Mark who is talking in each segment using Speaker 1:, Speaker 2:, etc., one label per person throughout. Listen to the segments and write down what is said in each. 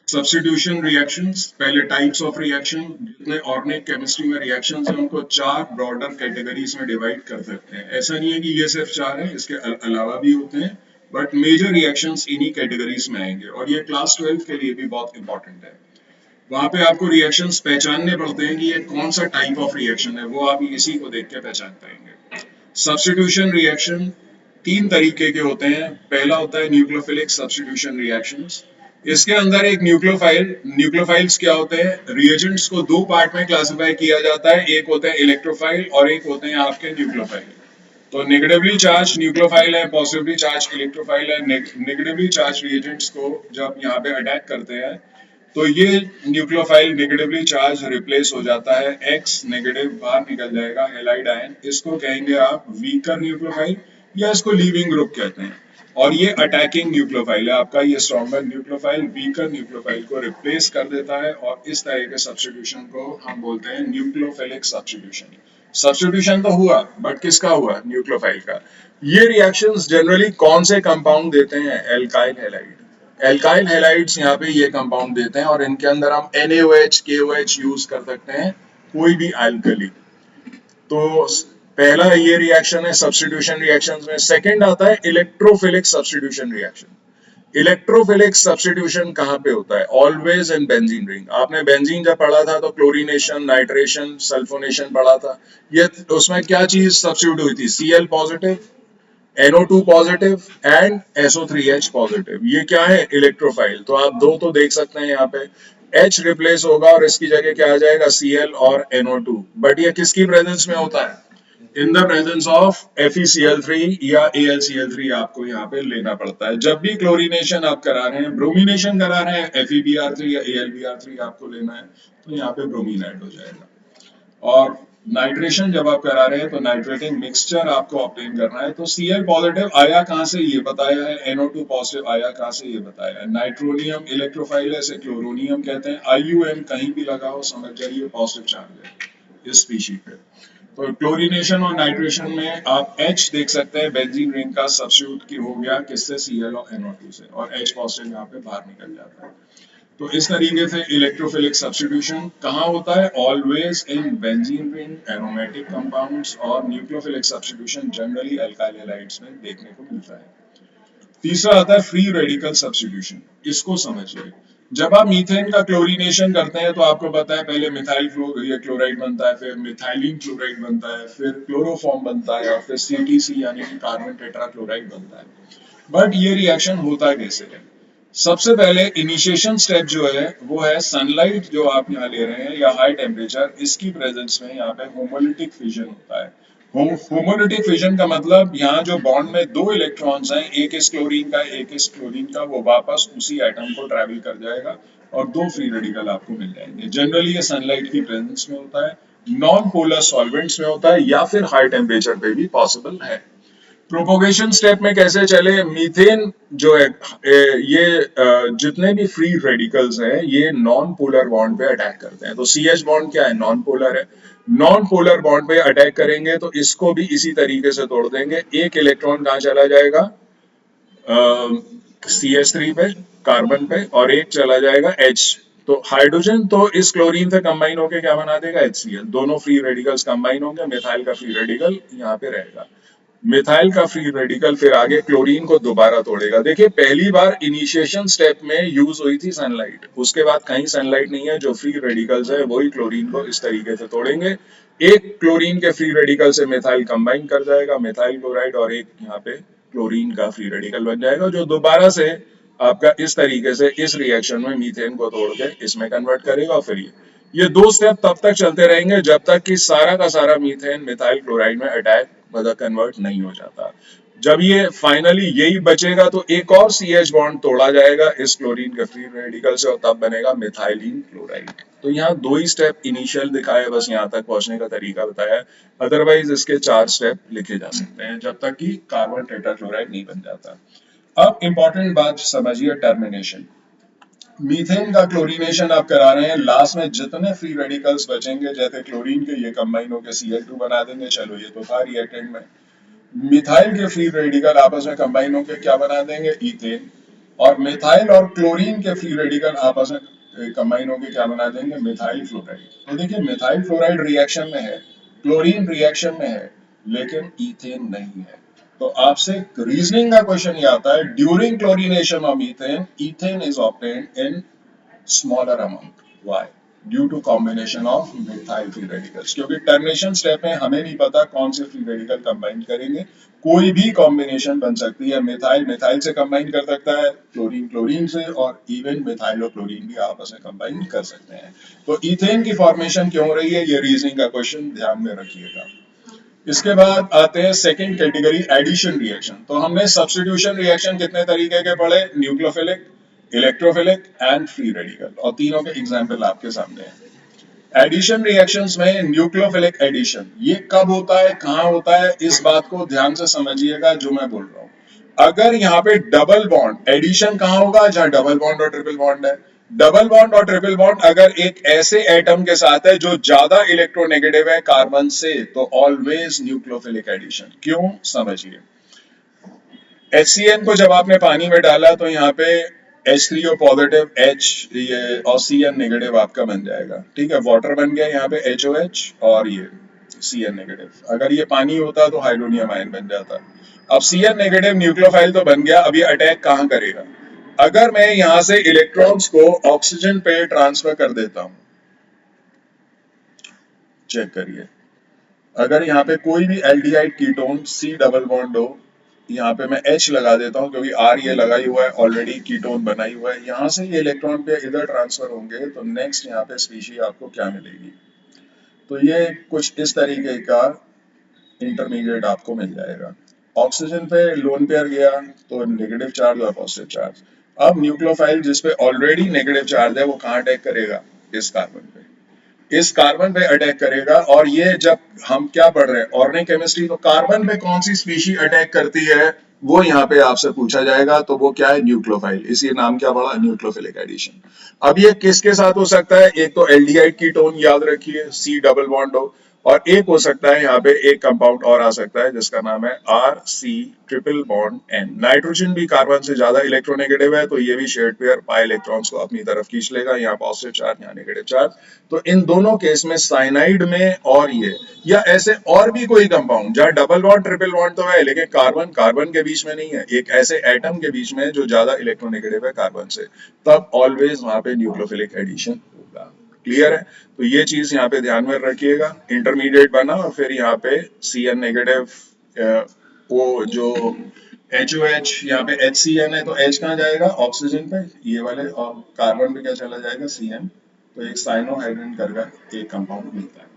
Speaker 1: Substitution reactions, पहले types of reaction, जितने organic chemistry में रिएक्शंस हैं उनको चार ब्रॉडर कैटेगरीज में डिवाइड कर सकते हैं। ऐसा नहीं है कि ये सिर्फ चार है, इसके अलावा भी होते हैं, बट मेजर रिएक्शंस इन्हीं कैटेगरीज में आएंगे और ये क्लास 12 के लिए भी बहुत इंपॉर्टेंट है। वहां पे आपको रिएक्शंस पहचानने पड़ते हैं कि ये कौन सा टाइप ऑफ रिएक्शन है, वो आप इसी को देख के पहचान पाएंगे। सब्स्टिट्यूशन रिएक्शन तीन तरीके के होते हैं। पहला होता है न्यूक्लियोफिलिक सब्स्टिट्यूशन रिएक्शंस। इसके अंदर एक न्यूक्लियोफाइल्स क्या होते हैं, रिएजेंट्स को दो पार्ट में क्लासिफाई किया जाता है, एक होते हैं इलेक्ट्रोफाइल और एक होते हैं आपके न्यूक्लियोफाइल। तो नेगेटिवली चार्ज न्यूक्लियोफाइल है, पॉजिटिवली चार्ज इलेक्ट्रोफाइल है। नेगेटिवली चार्ज रिएजेंट्स को जब यहाँ पे अटैक करते हैं तो ये न्यूक्लियोफाइल नेगेटिवली चार्ज रिप्लेस हो जाता है, X नेगेटिव बाहर निकल जाएगा, हेलाइड आयन। इसको कहेंगे आप वीकर न्यूक्लियोफाइल या इसको लीविंग ग्रुप कहते हैं। और ये अटैकिंग न्यूक्लियोफाइल है आपका, ये स्ट्रॉन्गर न्यूक्लियोफाइल वीकर न्यूक्लियोफाइल को रिप्लेस कर देता है और इस तरह के सब्स्टिट्यूशन को हम बोलते हैं न्यूक्लियोफिलिक सब्स्टिट्यूशन। सब्स्टिट्यूशन तो हुआ, बट किसका हुआ, न्यूक्लियोफाइल का। ये रिएक्शंस जनरली कौन से कंपाउंड देते हैं, एल्काइल हैलाइड। एल्काइल हैलाइड्स यहाँ पे ये कंपाउंड देते हैं और इनके अंदर हम NaOH KOH यूज कर सकते हैं, कोई भी अल्कली। तो पहला ये रिएक्शन है सब्स्टिट्यूशन रिएक्शंस में। सेकंड आता है electrophilic substitution reaction. Electrophilic substitution कहाँ पे होता है, ऑलवेज इन बेंजीन रिंग। आपने बेंजीन जब पढ़ा था तो क्लोरीनेशन, नाइट्रेशन, सल्फोनेशन पढ़ा था। ये उसमें क्या चीज सब्स्टिट्यूट हुई थी, Cl positive, NO2 positive and SO3H positive. ये क्या है, इलेक्ट्रोफाइल। तो आप दो तो देख सकते हैं यहाँ पे, H रिप्लेस होगा और इसकी जगह क्या आ जाएगा, Cl और NO2। बट ये किसकी प्रेजेंस में होता है, in the presence of FeCl3 या AlCl3 आपको यहाँ पे लेना पड़ता है। जब भी क्लोरीनेशन आप करा रहे हैं, ब्रोमिनेशन करा रहे हैं, FeBr3 या AlBr3 आपको लेना है, तो यहाँ पे ब्रोमीन ऐड हो जाएगा। और नाइट्रेशन जब आप करा रहे हैं तो नाइट्रेटिंग मिक्सचर आपको ऑब्टेन करना है, तो Cl पॉजिटिव आया कहाँ से ये बताया है, NO2 पॉजिटिव आया कहाँ से ये बताया है। नाइट्रोनियम इलेक्ट्रोफाइल है, इसे क्लोरोनियम कहते हैं। IUM कहीं भी लगा हो समझ जाइए पॉजिटिव चार्ज है इस स्पीशीज पे। तो क्लोरीनेशन और नाइट्रेशन में आप H देख सकते हैं, बेंजीन रिंग का सब्स्टिट्यूट की हो गया किससे, Cl और NO2 से, और H पॉजिटिव यहाँ पे बाहर निकल जाता है। तो इस तरीके से इलेक्ट्रोफिलिक सब्स्टिट्यूशन कहाँ होता है, always in benzene ring, aromatic compounds. और nucleophilic substitution generally alkyl halides में देखने को मिलता है। तीसरा आता है फ्री रेडिकल सब्स्टिट्यूशन। इसको समझिए, जब आप मीथेन का क्लोरीनेशन करते हैं तो आपको पता है पहले मिथाइल क्लोराइड बनता है, फिर मिथाइलिन क्लोराइड बनता है, फिर क्लोरोफॉर्म बनता है और फिर CTC यानी कि कार्बन टेट्राक्लोराइड बनता है। बट ये रिएक्शन होता कैसे है, सबसे पहले इनिशिएशन स्टेप जो है वो है सनलाइट जो आप यहाँ ले रहे हैं या हाई टेम्परेचर, इसकी प्रेजेंस में यहाँ पे होमोलिटिक फिजन होता है। होमोलिटिक फिजन का मतलब यहाँ जो बॉन्ड में दो इलेक्ट्रॉन्स हैं, एक इस क्लोरीन का एक इस क्लोरीन का, वो वापस उसी एटम को ट्रैवल कर जाएगा और दो फ्री रेडिकल आपको मिल जाएंगे। जनरली ये सनलाइट की प्रेजेंस में होता है, नॉन पोलर सॉल्वेंट्स में होता है या फिर हाई टेम्परेचर पे भी पॉसिबल है। प्रोपोगेशन स्टेप में कैसे चले, मीथेन जो है ये जितने भी फ्री रेडिकल्स हैं ये नॉन पोलर बॉन्ड पे अटैक करते हैं। तो CH बॉन्ड क्या है, नॉन पोलर है। नॉन पोलर बॉन्ड पे अटैक करेंगे तो इसको भी इसी तरीके से तोड़ देंगे। एक इलेक्ट्रॉन कहाँ चला जाएगा, CH3 पे, कार्बन पे, और एक चला जाएगा H। तो हाइड्रोजन तो इस क्लोरीन से कंबाइन होके क्या बना देगा, HCl। दोनों फ्री रेडिकल्स कंबाइन होंगे, मिथाइल का फ्री रेडिकल यहाँ पे रहेगा। मिथाइल का फ्री रेडिकल फिर आगे क्लोरीन को दोबारा तोड़ेगा। देखिए पहली बार इनिशिएशन स्टेप में यूज हुई थी सनलाइट, उसके बाद कहीं सनलाइट नहीं है, जो फ्री रेडिकल्स है वही क्लोरीन को इस तरीके से तोड़ेंगे। एक क्लोरीन के फ्री रेडिकल से मिथाइल कंबाइन कर जाएगा, मिथाइल क्लोराइड, और एक यहाँ पे क्लोरीन का फ्री रेडिकल बन जाएगा जो दोबारा से आपका इस तरीके से इस रिएक्शन में मीथेन को तोड़ के इसमें कन्वर्ट करेगा। और फिर ये दो स्टेप तब तक चलते रहेंगे जब तक कि सारा का सारा मीथेन मिथाइल क्लोराइड में अटैक मतलब कन्वर्ट नहीं हो जाता। जब ये फाइनली यही बचेगा तो एक और CH बॉन्ड तोड़ा जाएगा इस क्लोरीन के फ्री रेडिकल से और तब बनेगा मिथाइलिन क्लोराइड। तो यहाँ दो ही स्टेप इनिशियल दिखाए, बस यहाँ तक पहुंचने का तरीका बताया है। अदरवाइज इसके 4 स्टेप लिखे जा सकते हैं जब तक कि कार्बन टेट्राक्लोराइड नहीं बन जाता। अब इंपॉर्टेंट बात समझिए, टर्मिनेशन। मीथेन का क्लोरीनेशन आप करा रहे हैं, लास्ट में जितने फ्री रेडिकल्स बचेंगे, जैसे क्लोरीन के ये कंबाइन होकर Cl2 बना देंगे, चलो ये तो था रिएक्टेंट में। मिथाइल के फ्री रेडिकल आपस में कंबाइन होकर क्या बना देंगे, इथेन। और मिथाइल और क्लोरीन के फ्री रेडिकल आपस में कंबाइन होकर क्या बना देंगे, मिथाइल फ्लोराइड। तो देखिए मिथाइल फ्लोराइड रिएक्शन में है, क्लोरीन रिएक्शन में है, लेकिन इथेन नहीं है। तो आपसे रीजनिंग का क्वेश्चन ये आता है, during chlorination of methane ethane is obtained in smaller amount. Why? Due to combination of methyl free radicals. क्योंकि टर्मिनेशन स्टेप में हमें नहीं पता कौन से फ्री रेडिकल कंबाइन करेंगे, कोई भी कॉम्बिनेशन बन सकती है। मिथाइल मिथाइल से कंबाइन कर सकता है, क्लोरीन क्लोरीन से, और इवन मिथाइल और क्लोरीन भी आपस में कंबाइन कर सकते हैं। तो इथेन की फॉर्मेशन क्यों हो रही है, ये रीजनिंग का क्वेश्चन ध्यान में रखिएगा। इसके बाद आते हैं सेकंड कैटेगरी, एडिशन रिएक्शन। तो हमने सब्स्टिट्यूशन रिएक्शन कितने तरीके के पढ़े, nucleophilic, electrophilic and free radical, और तीनों के एग्जांपल आपके सामने हैं। एडिशन रिएक्शंस में न्यूक्लियोफिलिक एडिशन ये कब होता है, कहां होता है, इस बात को ध्यान से समझिएगा जो मैं बोल रहा हूं। अगर यहाँ पे डबल बॉन्ड, एडिशन कहां होगा, जहां डबल बॉन्ड और ट्रिपल बॉन्ड है। डबल बॉन्ड और ट्रिपल बॉन्ड अगर एक ऐसे एटम के साथ है जो ज्यादा इलेक्ट्रोनेगेटिव है कार्बन से, तो ऑलवेज न्यूक्लियोफिलिक एडिशन। क्यों, समझिए। HCN को जब आपने पानी में डाला तो यहाँ पे H3O पॉजिटिव, H ये और Cn नेगेटिव आपका बन जाएगा, ठीक है। वाटर बन गया यहाँ पे HOH और ये Cn नेगेटिव। अगर ये पानी होता तो हाइड्रोनियम आयन बन जाता। अब Cn नेगेटिव न्यूक्लियोफाइल तो बन गया, अब ये अटैक कहाँ करेगा। अगर मैं यहाँ से इलेक्ट्रॉन्स को ऑक्सीजन पे ट्रांसफर कर देता हूँ, चेक करिए। अगर यहाँ पे कोई भी aldehyde ketone C double bond हो, यहाँ पे मैं H लगा देता हूँ क्योंकि R ये लगा ही हुआ है, ऑलरेडी कीटोन बना ही हुआ है। यहाँ से ये इलेक्ट्रॉन पे इधर ट्रांसफर होंगे तो नेक्स्ट यहाँ पे स्पीशी आपको क्या मिलेगी, तो ये कुछ इस तरीके का इंटरमीडिएट आपको मिल जाएगा। ऑक्सीजन पे लोन पेयर गया तो नेगेटिव चार्ज और पॉजिटिव चार्ज। अब न्यूक्लियोफाइल जिसपे ऑलरेडी नेगेटिव चार्ज है वो कहाँ अटैक करेगा, इस कार्बन पे, इस कार्बन पे अटैक करेगा। और ये जब हम क्या पढ़ रहे हैं, ऑर्गेनिक केमिस्ट्री, तो कार्बन पे कौन सी स्पीशी अटैक करती है वो यहाँ पे आपसे पूछा जाएगा। तो वो क्या है, न्यूक्लियोफाइल, इसी नाम क्या पड़ा, न्यूक्लियोफिलिक एडिशन। अब ये किसके साथ हो सकता है, एक तो एल्डिहाइड कीटोन याद रखिए, C डबल बॉन्ड हो, और एक हो सकता है यहाँ पे एक कंपाउंड और आ सकता है जिसका नाम है RC triple bond N। Nitrogen भी कार्बन से ज्यादा इलेक्ट्रोनेगेटिव है, तो ये भी शेयर्ड पेयर पाई इलेक्ट्रॉन्स को अपनी तरफ खींच लेगा, यहाँ पॉजिटिव चार्ज यहाँ नेगेटिव चार्ज। तो इन दोनों केस में साइनाइड में और ये, या ऐसे और भी कोई कंपाउंड जहाँ डबल बॉन्ड ट्रिपल बॉन्ड तो है लेकिन कार्बन कार्बन के बीच में नहीं है, एक ऐसे एटम के बीच में जो ज्यादा इलेक्ट्रोनेगेटिव है कार्बन से, तब ऑलवेज वहां पे न्यूक्लियोफिलिक एडिशन होगा। क्लियर है, तो ये चीज यहाँ पे ध्यान में रखिएगा। इंटरमीडिएट बना और फिर यहाँ पे Cn नेगेटिव, वो जो HOH यहाँ पे HCN है, तो H कहाँ जाएगा, ऑक्सीजन पे, ये वाले, और कार्बन पे क्या चला जाएगा, Cn। तो एक साइनोहाइड्रिन करके एक कंपाउंड मिलता है।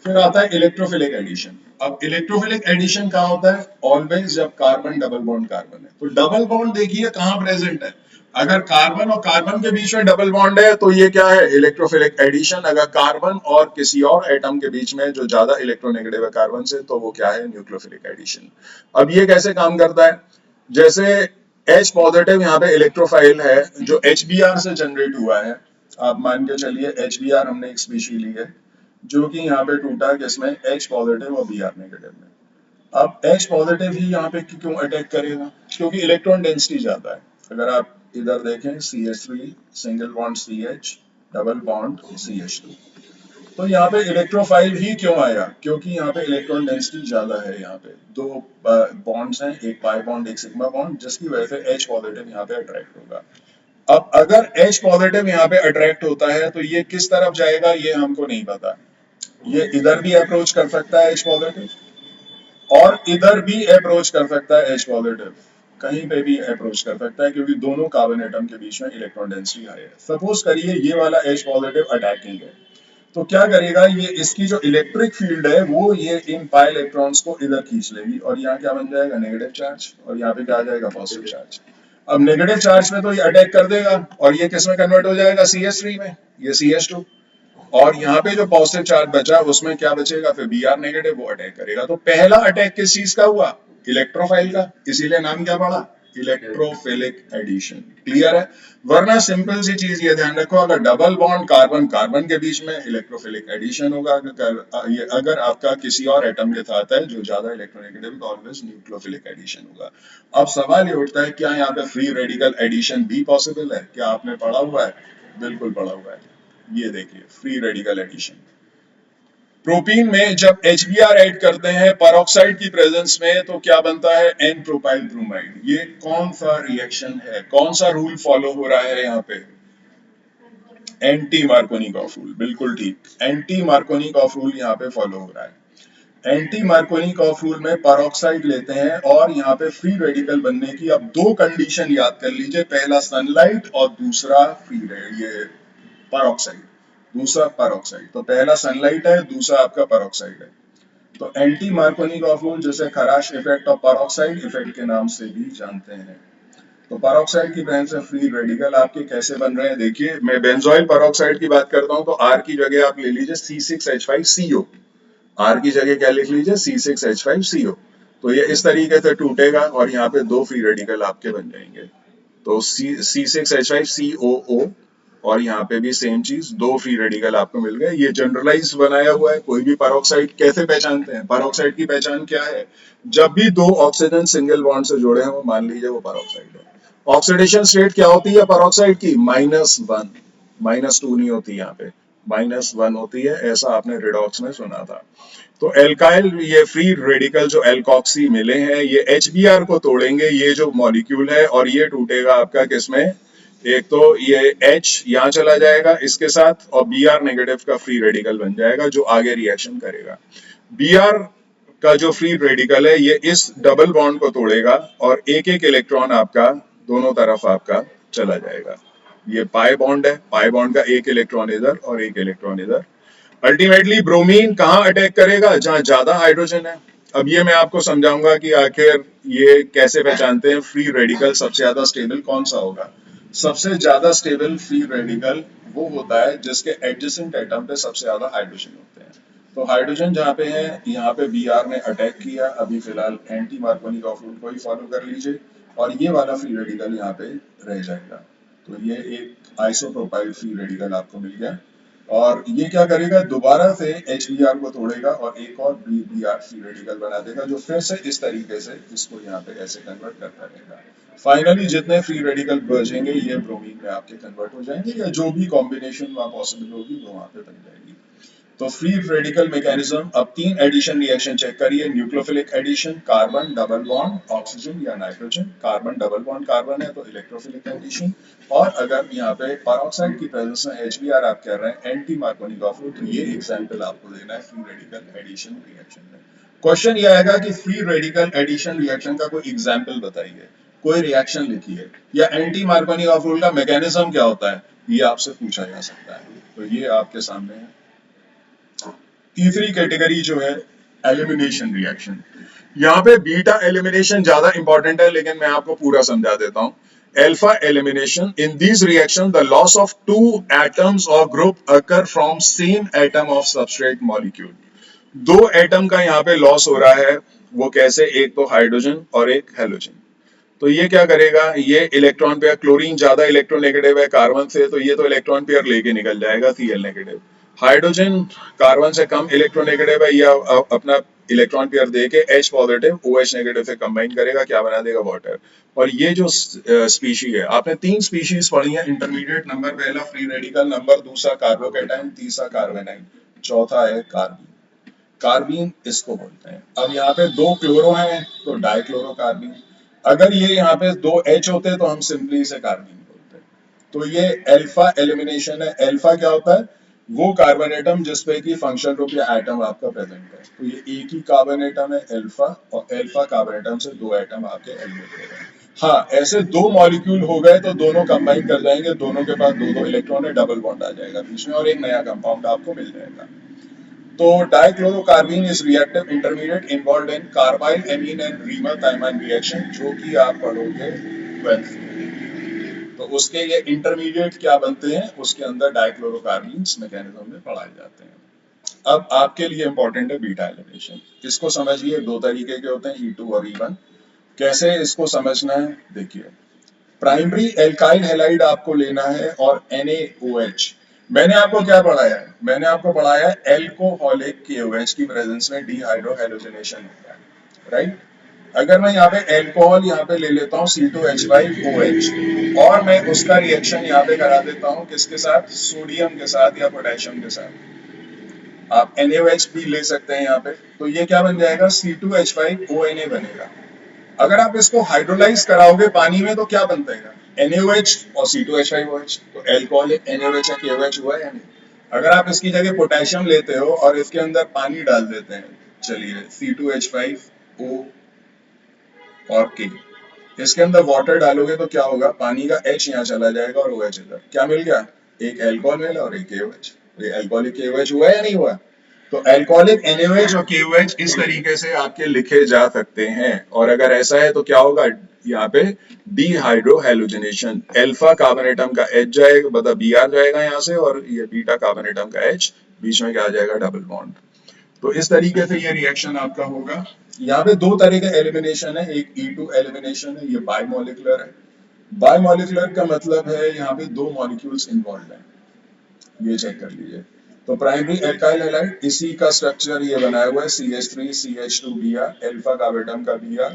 Speaker 1: फिर आता है इलेक्ट्रोफिलिक एडिशन। अब इलेक्ट्रोफिलिक एडिशन कहाँ होता है, ऑलवेज जब कार्बन डबल बॉन्ड कार्बन है। तो डबल बॉन्ड देखिए कहाँ प्रेजेंट है, अगर कार्बन और कार्बन के बीच में डबल बॉन्ड है तो ये क्या है, इलेक्ट्रोफिलिक एडिशन। अगर कार्बन और किसी और एटम के बीच में जो ज्यादा इलेक्ट्रोनेगेटिव है कार्बन से, तो वो क्या है, न्यूक्लियोफिलिक एडिशन। अब ये कैसे काम करता है, जैसे H पॉजिटिव यहाँ पे इलेक्ट्रोफाइल है जो HBr से जनरेट हुआ है। आप मान के चलिए HBr हमने एक स्पीशी ली है जो कि यहाँ पे टूटा किसमें, H पॉजिटिव और Br नेगेटिव में। अब H पॉजिटिव ही यहाँ पे क्यों अटैक करेगा, क्योंकि इलेक्ट्रॉन डेंसिटी ज्यादा है। अगर आप इधर देखें CH3 single bond CH double bond CH2, तो यहाँ पे इलेक्ट्रोफाइल ही क्यों आया, क्योंकि यहाँ पे इलेक्ट्रॉन डेंसिटी ज्यादा है। यहाँ पे दो बॉन्ड्स हैं, एक पाई बॉन्ड एक सिग्मा बॉन्ड, जिसकी वजह से H पॉजिटिव यहाँ पे अट्रैक्ट होगा। अब अगर H पॉजिटिव यहाँ पे अट्रैक्ट होता है तो ये किस तरफ जाएगा ये हमको नहीं पता। ये इधर भी अप्रोच कर सकता है H पॉजिटिव, और इधर भी अप्रोच कर सकता है H पॉजिटिव, कहीं पे भी अप्रोच कर सकता है, क्योंकि दोनों कार्बन एटम के बीच में इलेक्ट्रॉन डेंसिटी हाई है। सपोज करिए ये वाला H पॉजिटिव अटैकिंग है, तो क्या करेगा ये, इसकी जो इलेक्ट्रिक फील्ड है वो ये इन पाई इलेक्ट्रॉन्स को इधर खींच लेगी, और यहाँ क्या बन जाएगा, नेगेटिव चार्ज, और यहाँ पे क्या आ जाएगा, पॉजिटिव चार्ज। अब नेगेटिव चार्ज में तो ये अटैक कर देगा और ये किस में कन्वर्ट हो जाएगा, CH3 में, ये CH2। और यहाँ पे जो पॉजिटिव चार्ज बचा उसमें क्या बचेगा, फिर Br नेगेटिव, वो अटैक करेगा। तो पहला अटैक किस चीज का हुआ, इलेक्ट्रोफाइल का, इसीलिए नाम क्या पड़ा, इलेक्ट्रोफिलिक एडिशन। क्लियर है? वरना सिंपल सी चीज ये ध्यान रखो, अगर डबल बॉन्ड कार्बन कार्बन के बीच में इलेक्ट्रोफिलिक एडिशन होगा, अगर आपका किसी और एटम के साथ है जो ज्यादा इलेक्ट्रोनेगेटिव तो ऑलवेज न्यूक्लियोफिलिक एडिशन होगा। अब सवाल ये उठता है, क्या यहाँ पे फ्री रेडिकल एडिशन भी पॉसिबल है? क्या आपने पढ़ा हुआ है? बिल्कुल पढ़ा हुआ है। ये देखिए फ्री रेडिकल एडिशन। प्रोपीन में जब HBr ऐड करते हैं परऑक्साइड की प्रेजेंस में तो क्या बनता है? N propyl bromide. ये कौन सा रिएक्शन है? कौन सा रूल फॉलो हो रहा है यहाँ पे? Anti Markovnikov rule. बिल्कुल ठीक, एंटी मार्कोनिकॉफ रूल यहाँ पे फॉलो हो रहा है। एंटी मार्कोनिकॉफ रूल में परऑक्साइड लेते हैं और यहाँ पे फ्री रेडिकल बनने की अब दो कंडीशन याद कर लीजिए, पहला सनलाइट और दूसरा ये परऑक्साइड। दूसरा परऑक्साइड, तो पहला सनलाइट है, दूसरा आपका परऑक्साइड है। तो एंटी मार्कोनिकॉफ रूल जिसे खराश इफेक्ट और परऑक्साइड इफेक्ट के नाम से भी जानते हैं। तो परऑक्साइड की प्रेजेंस में फ्री रेडिकल आपके कैसे बन रहे हैं? देखिए, मैं बेंजोइल परऑक्साइड की बात करता हूं तो आर की जगह आप ले लीजिए C6H5CO। आर की जगह क्या लिख लीजिए? C6H5CO। तो ये इस तरीके से टूटेगा और यहाँ पे दो फ्री रेडिकल आपके बन जाएंगे। तो C6H5COO और यहाँ पे भी सेम चीज, दो फ्री रेडिकल आपको मिल गए। ये जनरलाइज बनाया हुआ है। कोई भी परऑक्साइड कैसे पहचानते हैं? परऑक्साइड की पहचान क्या है? जब भी दो ऑक्सीजन सिंगल बॉन्ड से जुड़े हों, मान लीजिए वो परऑक्साइड है। ऑक्सीडेशन स्टेट क्या होती है परऑक्साइड की? -1। -2 नहीं होती, यहाँ पे -1 होती है। ऐसा आपने रिडॉक्स में सुना था। तो एल्काइल, ये फ्री रेडिकल जो एल्कॉक्सी मिले हैं ये HBr को तोड़ेंगे, ये जो मॉलिक्यूल है, और ये टूटेगा आपका किसमें? एक तो ये H यहाँ चला जाएगा इसके साथ और Br नेगेटिव का फ्री रेडिकल बन जाएगा जो आगे रिएक्शन करेगा। Br का जो फ्री रेडिकल है ये इस डबल बॉन्ड को तोड़ेगा और एक एक इलेक्ट्रॉन आपका दोनों तरफ आपका चला जाएगा। ये पाई बॉन्ड है, पाई बॉन्ड का एक इलेक्ट्रॉन इधर और एक इलेक्ट्रॉन इधर। अल्टीमेटली ब्रोमीन कहाँ अटैक करेगा? जहां ज्यादा हाइड्रोजन है। अब ये मैं आपको समझाऊंगा कि आखिर ये कैसे पहचानते हैं फ्री रेडिकल सबसे ज्यादा स्टेबल कौन सा होगा। सबसे ज्यादा स्टेबल फ्री रेडिकल वो होता है जिसके एडजेसेंट एटम पे सबसे ज्यादा हाइड्रोजन होते हैं। तो हाइड्रोजन जहाँ पे है, यहाँ पे Br ने अटैक किया। अभी फिलहाल एंटी मार्कोनिकॉफ रूल को ही फॉलो कर लीजिए और ये वाला फ्री रेडिकल यहाँ पे रह जाएगा। तो ये एक आइसोप्रोपाइल फ्री रेडिकल आपको मिल गया और ये क्या करेगा? दोबारा से HBr को तोड़ेगा और एक और Br फ्री रेडिकल बना देगा जो फिर से इस तरीके से इसको यहाँ पे ऐसे कन्वर्ट करता रहेगा। फाइनली जितने फ्री रेडिकल बचेंगे ये ब्रोमीन में आपके कन्वर्ट हो जाएंगे या जो भी कॉम्बिनेशन वहां पॉसिबल होगी वो वहां पे बन जाएगी। तो फ्री रेडिकल मैकेनिज्म, अब तीन एडिशन रिएक्शन चेक करिए। Nucleophilic addition, carbon double bond oxygen या nitrogen, carbon double bond carbon है तो इलेक्ट्रोफिलिक एडिशन। और अगर यहाँ पे परऑक्साइड की प्रेजेंस में HBr आप कह रहे हैं एंटी मार्कोनिकॉफ रूल, तो ये एग्जांपल आपको देना है फ्री रेडिकल एडिशन रिएक्शन में। क्वेश्चन ये आएगा कि फ्री रेडिकल एडिशन रिएक्शन का कोई एग्जाम्पल बताइए, कोई रिएक्शन लिखिए, या एंटी मार्कोनिकॉफ रूल का मैकेनिज्म क्या होता है, ये आपसे पूछा जा सकता है। तो ये आपके सामने है। तीसरी कैटेगरी जो है एलिमिनेशन रिएक्शन। यहाँ पे बीटा एलिमिनेशन ज्यादा इंपॉर्टेंट है लेकिन मैं आपको पूरा समझा देता हूँ। Alpha elimination, in these reactions the loss of two atoms or group occur from same atom of substrate molecule। दो एटम का यहाँ पे लॉस हो रहा है। वो कैसे? एक तो हाइड्रोजन और एक हेलोजन। तो ये क्या करेगा? ये इलेक्ट्रॉन पेयर, क्लोरीन ज्यादा इलेक्ट्रोनेगेटिव है कार्बन से तो ये तो इलेक्ट्रॉन पेयर लेके निकल जाएगा Cl नेगेटिव। हाइड्रोजन कार्बन से कम इलेक्ट्रोनेगेटिव है, या अपना इलेक्ट्रॉन पेयर दे के H पॉजिटिव OH नेगेटिव से कंबाइन करेगा, क्या बना देगा? वाटर। और ये जो स्पीशी है, आपने तीन स्पीशीज पढ़ी है इंटरमीडिएट नंबर, पहला फ्री रेडिकल नंबर, दूसरा कार्बोकैटायन, तीसरा कार्बेनाइन, चौथा है कार्बीन। कार्बीन इसको बोलते हैं। अब यहाँ पे दो क्लोरो हैं तो डाइक्लोरोकार्बीन। अगर ये यहाँ पे दो H होते तो हम सिंपली इसे कार्बीन बोलते हैं। तो ये अल्फा एलिमिनेशन है। अल्फा क्या होता है? वो कार्बन एटम जिसपे की फंक्शनल ग्रुप या एटम आपका प्रेजेंट है। तो ये एक ही कार्बन एटम है अल्फा, और अल्फा कार्बन एटम से दो एटम आपके एलिमिनेट हो गए। हाँ, ऐसे दो मॉलिक्यूल हो गए तो दोनों कंबाइन कर जाएंगे, दोनों के पास दो दो इलेक्ट्रॉन है, डबल बॉन्ड आ जाएगा बीच में और एक नया कंपाउंड आपको मिल जाएगा। तो dichlorocarbene is reactive intermediate involved in carbylamine and Reimer Tiemann reaction, जो कि आप पढ़ोगे 12th में। तो उसके ये इंटरमीडिएट क्या बनते हैं उसके अंदर डाइक्लोरोकार्बीन्स मैकेनिज्म में पढ़ाए जाते हैं। अब आपके लिए इंपॉर्टेंट है बीटा एलिमिनेशन। इसको समझिए, दो तरीके के होते हैं, E2 और E1। कैसे इसको समझना है देखिए, प्राइमरी एल्काइल हैलाइड आपको लेना है और NaOH। मैंने आपको क्या पढ़ाया है? मैंने आपको पढ़ाया है एल्कोहलिक KOH की प्रेजेंस में डिहाइड्रोहेलोजिनेशन होता है, राइट? अगर मैं यहाँ पे एल्कोहल यहाँ पे ले लेता हूँ C2H5OH और मैं उसका रिएक्शन यहाँ पे करा देता हूँ किसके साथ, सोडियम के साथ या पोटेशियम के साथ, आप NaOH भी ले सकते हैं यहाँ पे, तो ये क्या बन जाएगा, C2H5ONa बनेगा। अगर आप इसको हाइड्रोलाइज कराओगे पानी में तो क्या बनता है, NaOH और C2H5OH, तो एल्कोहलिक NaOH या KOH हुआ या नहीं। अगर आप इसकी जगह पोटेशियम लेते हो और इसके अंदर पानी डाल देते हैं, चलिए C2H5O और K, इसके अंदर वाटर डालोगे तो क्या होगा, पानी का H यहाँ चला जाएगा और OH इधर, क्या मिल गया, एक एल्कोहल मिला और एक KOH। ये एल्कोहलिक KOH हुआ या नहीं हुआ। तो एल्कोहलिक NaOH और KOH इस तरीके से आपके लिखे जा सकते हैं, और अगर ऐसा है तो क्या होगा, यहाँ पे डिहाइड्रोहेलोजिनेशन, अल्फा कार्बोनेटम का H जाएगा, मतलब Br जाएगा यहाँ से, और ये बीटा कार्बोनेटम का H, बीच में क्या आ जाएगा, डबल बॉन्ड। तो इस तरीके से ये रिएक्शन आपका होगा। यहाँ पे दो तरह के एलिमिनेशन है, एक E2 एलिमिनेशन है, ये बायमोलिकुलर है। बायमोलिकुलर का मतलब है यहाँ पे दो मॉलिक्यूल्स इन्वॉल्व हैं, ये चेक कर लीजिए। तो प्राइमरी एल्काइल हैलाइड, इसी का स्ट्रक्चर ये बनाया हुआ है, CH3CH2Br, अल्फा कार्बोनेटम का Br,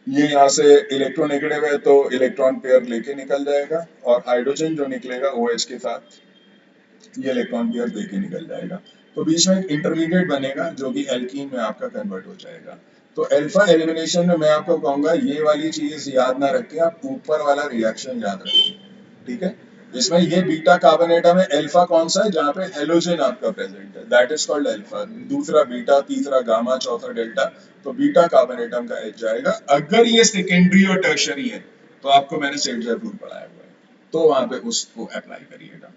Speaker 1: ये यहाँ से इलेक्ट्रोनेगेटिव है तो इलेक्ट्रॉन पेयर लेके निकल जाएगा, और हाइड्रोजन जो निकलेगा OH के साथ, ये इलेक्ट्रॉन पेयर देके निकल जाएगा। तो बीच में एक इंटरमीडिएट बनेगा जो कि एल्कीन में आपका कन्वर्ट हो जाएगा। तो अल्फा एलिमिनेशन में मैं आपको कहूंगा ये वाली चीज याद ना रखें, आप ऊपर वाला रिएक्शन याद रखें, ठीक है। इसमें ये बीटा कार्बोनेटम है, अल्फा कौन सा है, जहाँ पे हेलोजन आपका प्रेजेंट है, दैट इज कॉल्ड अल्फा। दूसरा बीटा, तीसरा गामा, चौथा डेल्टा, तो बीटा कार्बोनेटम का H जाएगा। अगर ये सेकेंडरी और टर्शरी है तो आपको मैंने सेडलर रूल पढ़ाया हुआ है, तो वहां पे उसको अप्लाई करिएगा।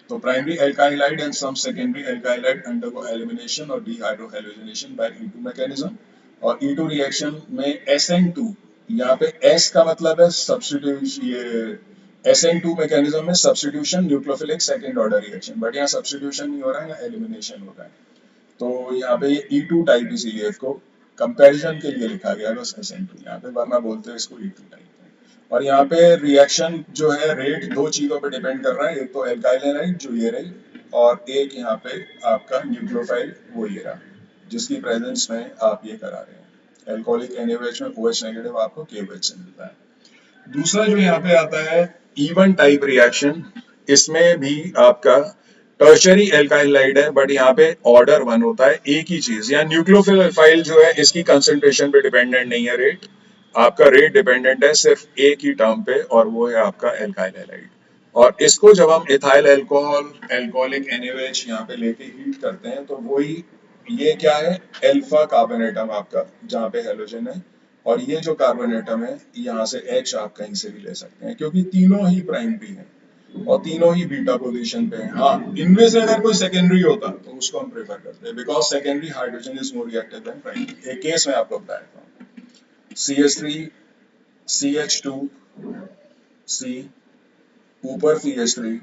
Speaker 1: तो primary alkyl halide and some secondary alkyl halide undergo elimination or dehydrohalogenation by E2 mechanism, और E2 रिएक्शन में SN2, यहाँ पे S का मतलब है सब्स्टिट्यूशन, ये SN2 मैकेनिज्म में substitution nucleophilic second order reaction, but यहाँ सब्स्टिट्यूशन नहीं हो रहा है, यहाँ एलिमिनेशन हो रहा है। तो यहाँ पे ये E2 टाइप, इसीलिए इसको कंपैरिजन के लिए लिखा गया बस SN2 यहाँ पे, वरना बोलते हैं इसको E2 टाइप। और यहाँ पे रिएक्शन जो है रेट दो चीजों पे डिपेंड कर रहा है, एक तो एल्काइल हैलाइड जो ये रही, और एक यहाँ पे आपका न्यूक्लियोफाइल वो ये रहा, जिसकी प्रेजेंस में आप ये करा रहे हैं। एल्कोहलिक NaOH में OH नेगेटिव आपको KOH से मिलता है। दूसरा जो यहाँ पे आता है इवन टाइप रिएक्शन, इसमें भी आपका टर्शरी एल्काइल हैलाइड है, बट यहाँ पे ऑर्डर वन होता है, एक ही चीज। यहाँ न्यूक्लियोफाइल जो है इसकी कंसेंट्रेशन पे डिपेंडेंट नहीं है रेट, आपका रेट डिपेंडेंट है सिर्फ एक ही टर्म पे, और वो है आपका एल्काइल हैलाइड। और इसको जब हम इथाइल अल्कोहल, एल्कोहलिक NaOH यहाँ पे लेके हीट करते हैं तो वही, ये क्या है, अल्फा कार्बोनेटम आपका, जहाँ पे हेलोजन है, और ये जो कार्बोनेटम है यहाँ से H आप कहीं से भी ले सकते हैं, क्योंकि तीनों ही प्राइमरी हैं और तीनों ही बीटा पोजीशन पे हैं। हाँ, इनमें से अगर कोई सेकेंडरी होता तो उसको हम प्रेफर करते हैं, because secondary hydrogen is more reactive than primary. एक केस में आपको बताया था, CH3 CH2C, ऊपर CH3,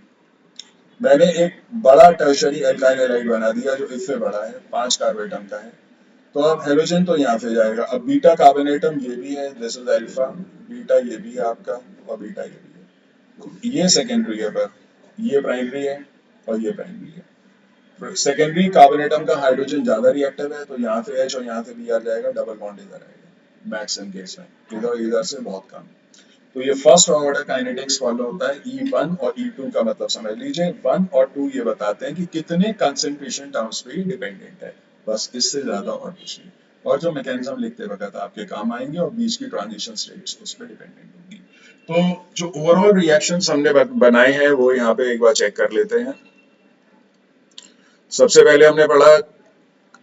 Speaker 1: मैंने एक बड़ा टर्शरी एल्काइल हैलाइड बना दिया जो इससे बड़ा है, 5 कार्बोनेटम का है। तो अब हेलोजन तो यहाँ पे जाएगा, अब बीटा कार्बोनेटम ये भी है, दिस इज अल्फा, बीटा ये भी है आपका, और बीटा ये भी है। ये सेकेंडरी है, पर ये प्राइमरी है और ये प्राइमरी है। सेकेंडरी कार्बोनेटम का हाइड्रोजन ज्यादा रिएक्टिव है, तो यहाँ से H और यहाँ से Br जाएगा, डबल बॉन्ड इधर आएगा मैक्सिमम केस में, इधर इधर से बहुत कम। तो ये फर्स्ट ऑर्डर काइनेटिक्स फॉलो होता है। E1 और E2 का मतलब समझ लीजिए, 1 और 2 ये बताते हैं कि कितने कंसंट्रेशन टर्म्स पे डिपेंडेंट है, बस इससे ज्यादा और कुछ नहीं। और जो मैकेनिज्म लिखते वक्त आपके काम आएंगे, और बीच की ट्रांजिशन स्टेट्स उस पर डिपेंडेंट होगी। तो जो ओवरऑल रिएक्शंस हमने बनाए हैं वो यहाँ पे एक बार चेक कर लेते हैं। सबसे पहले हमने पढ़ा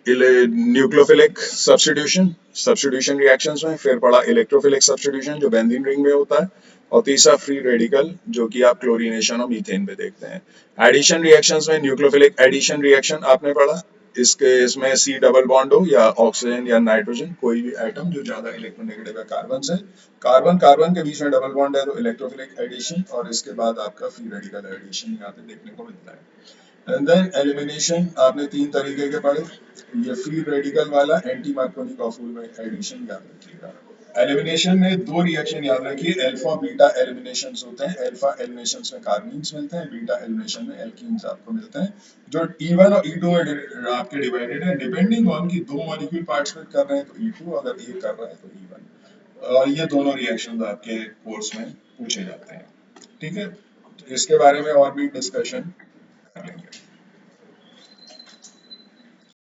Speaker 1: न्यूक्लियोफिलिक सब्स्टिट्यूशन रिएक्शंस में, फिर पढ़ा इलेक्ट्रोफिलिक सब्स्टिट्यूशन जो बेंजीन रिंग में होता है, और तीसरा फ्री रेडिकल जो कि आप क्लोरीनेशन और मीथेन पे देखते हैं। एडिशन रिएक्शंस में न्यूक्लियोफिलिक एडिशन रिएक्शन आपने पढ़ा, इसमें C डबल बॉन्ड हो या ऑक्सीजन या नाइट्रोजन, कोई भी एटम जो ज्यादा इलेक्ट्रोनेगेटिव है कार्बन से, कार्बन कार्बन के बीच में डबल बॉन्ड है तो इलेक्ट्रोफिलिक एडिशन, और इसके बाद आपका फ्री रेडिकल एडिशन यहाँ पे देखने को मिलता है। एंड देन एलिमिनेशन आपने 3 तरीके के पढ़े, ये फ्री रेडिकल वाला एंटी मार्कोनी कॉफूल में एडिशन याद रखिएगा। एलिमिनेशन में दो रिएक्शन याद रखिए, अल्फा बीटा एलिमिनेशन होते हैं। अल्फा एलिमिनेशन में कार्बीन्स मिलते हैं, बीटा एलिमिनेशन में एल्कीन्स आपको मिलते हैं, जो E1 और E2 में आपके डिवाइडेड है, डिपेंडिंग ऑन कि दो मॉलिक्यूल पार्टिसिपेट कर रहे हैं तो E2, अगर एक कर रहा है तो E1। और ये दोनों रिएक्शन आपके कोर्स में पूछे जाते हैं। ठीक है, तो इसके बारे में और भी डिस्कशन करेंगे।